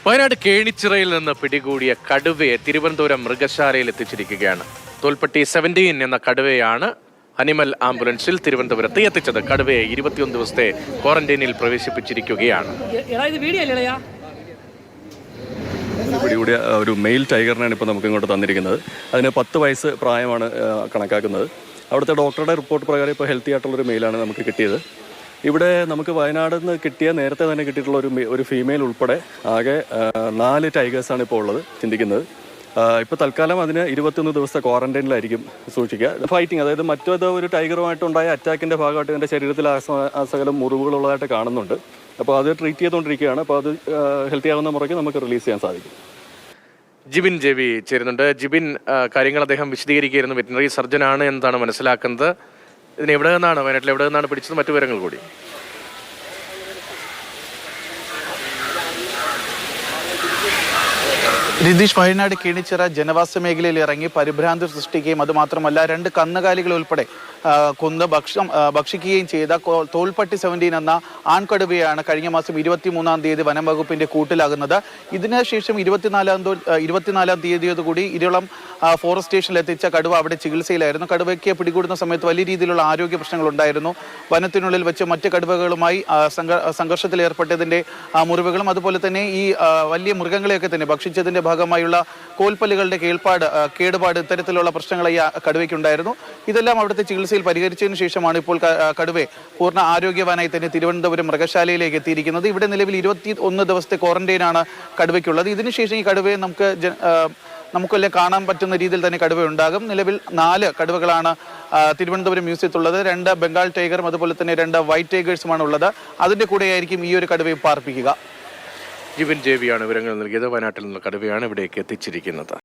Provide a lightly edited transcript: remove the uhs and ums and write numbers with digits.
വയനാട് കേണിച്ചിറയിൽ നിന്ന് പിടികൂടിയ കടുവയെ തിരുവനന്തപുരം മൃഗശാലയിൽ എത്തിച്ചിരിക്കുകയാണ്. തോൽപ്പട്ടി 17 എന്ന കടുവയാണ് അനിമൽ ആംബുലൻസിൽ തിരുവനന്തപുരത്ത് എത്തിച്ചത്. കടുവയെ 21 ദിവസത്തെ ക്വാറന്റൈനിൽ പ്രവേശിപ്പിച്ചിരിക്കുകയാണ്. പിടികൂടിയ ഒരു മെയിൽ ടൈഗറിനാണ് ഇപ്പോൾ നമുക്ക് ഇങ്ങോട്ട് തന്നിരിക്കുന്നത്. അതിന് 10 വയസ്സ് പ്രായമാണ് കണക്കാക്കുന്നത്. അവിടുത്തെ ഡോക്ടറുടെ റിപ്പോർട്ട് പ്രകാരം ഇപ്പോൾ ഹെൽത്തി ആയിട്ടുള്ളൊരു മെയിലാണ് നമുക്ക് കിട്ടിയത്. ഇവിടെ നമുക്ക് വയനാട് നിന്ന് കിട്ടിയ നേരത്തെ തന്നെ കിട്ടിയിട്ടുള്ള ഒരു ഫീമെയിൽ ഉൾപ്പെടെ ആകെ 4 ടൈഗേഴ്സാണ് ഇപ്പോൾ ഉള്ളത് ചിന്തിക്കുന്നത്. ഇപ്പോൾ തൽക്കാലം അതിന് 21 ദിവസത്തെ ക്വാറന്റൈനിലായിരിക്കും സൂക്ഷിക്കുക. ഫൈറ്റിംഗ്, അതായത് മറ്റേത് ഒരു ടൈഗറുമായിട്ടുണ്ടായ അറ്റാക്കിൻ്റെ ഭാഗമായിട്ട് എൻ്റെ ശരീരത്തിൽ അസകലം മുറിവുകളുള്ളതായിട്ട് കാണുന്നുണ്ട്. അപ്പോൾ അത് ട്രീറ്റ് ചെയ്തുകൊണ്ടിരിക്കുകയാണ്. അപ്പോൾ അത് ഹെൽത്തി ആകുന്ന മുറയ്ക്ക് നമുക്ക് റിലീസ് ചെയ്യാൻ സാധിക്കും. ജിബിൻ ജെവി ചേരുന്നുണ്ട്. ജിബിൻ, കാര്യങ്ങൾ അദ്ദേഹം വിശദീകരിക്കുകയായിരുന്നു. വെറ്റിനറി സർജനാണ് എന്നതാണ് മനസ്സിലാക്കുന്നത്. ഇതിന് എവിടെ നിന്നാണ്, വയനാട്ടിൽ എവിടെ നിന്നാണ് പിടിച്ചത്? മറ്റു വിവരങ്ങൾ കൂടി. രതീഷ്, വയനാട് കേണിച്ചിറ ജനവാസ മേഖലയിൽ ഇറങ്ങി പരിഭ്രാന്തി സൃഷ്ടിക്കുകയും അതുമാത്രമല്ല 2 കന്നുകാലികൾ ഉൾപ്പെടെ കൊന്ന് ഭക്ഷിക്കുകയും ചെയ്ത തോൽപ്പട്ടി 17 എന്ന ആൺകടുവയാണ് കഴിഞ്ഞ മാസം 23-ാം തീയതി വനം വകുപ്പിന്റെ കൂട്ടിലാകുന്നത്. ഇതിനുശേഷം 24-ാം തീയതിയോടുകൂടി ഇരളം ഫോറസ്റ്റ് സ്റ്റേഷനിൽ എത്തിച്ച കടുവ അവിടെ ചികിത്സയിലായിരുന്നു. കടുവയ്ക്ക് പിടികൂടുന്ന സമയത്ത് വലിയ രീതിയിലുള്ള ആരോഗ്യ പ്രശ്നങ്ങൾ ഉണ്ടായിരുന്നു. വനത്തിനുള്ളിൽ വെച്ച് മറ്റ് കടുവകളുമായി സംഘർഷത്തിൽ ഏർപ്പെട്ടതിന്റെ മുറിവുകളും അതുപോലെ തന്നെ ഈ വലിയ മൃഗങ്ങളെയൊക്കെ തന്നെ ഭക്ഷിച്ചതിന്റെ ഭാഗമായുള്ള കോൽപ്പല്ലുകളുടെ കേടുപാട് ഇത്തരത്തിലുള്ള പ്രശ്നങ്ങൾ ഈ കടുവയ്ക്കുണ്ടായിരുന്നു. ഇതെല്ലാം അവിടുത്തെ ചികിത്സയിൽ പരിഹരിച്ചതിന് ശേഷമാണ് ഇപ്പോൾ കടുവയെ പൂർണ്ണ ആരോഗ്യവാനായി തന്നെ തിരുവനന്തപുരം മൃഗശാലയിലേക്ക് എത്തിയിരിക്കുന്നത്. ഇവിടെ നിലവിൽ 21 ദിവസത്തെ ക്വാറന്റൈനാണ് കടുവയ്ക്കുള്ളത്. ഇതിനുശേഷം ഈ കടുവയെ നമുക്കെല്ലാം കാണാൻ പറ്റുന്ന രീതിയിൽ തന്നെ കടുവ ഉണ്ടാകും. നിലവിൽ 4 കടുവകളാണ് തിരുവനന്തപുരം മ്യൂസിയത്തിലുള്ളത്. 2 ബംഗാൾ ടൈഗറും അതുപോലെ തന്നെ 2 വൈറ്റ് ടൈഗേഴ്സുമാണ് ഉള്ളത്. അതിന്റെ കൂടെയായിരിക്കും ഈ ഒരു കടുവയെ പാർപ്പിക്കുക. ജിബിൻ ജെവിയാണ് വിവരങ്ങൾ നൽകിയത്. വയനാട്ടിൽ നിന്ന് കടുവയാണ് ഇവിടേക്ക് എത്തിച്ചിരിക്കുന്നത്.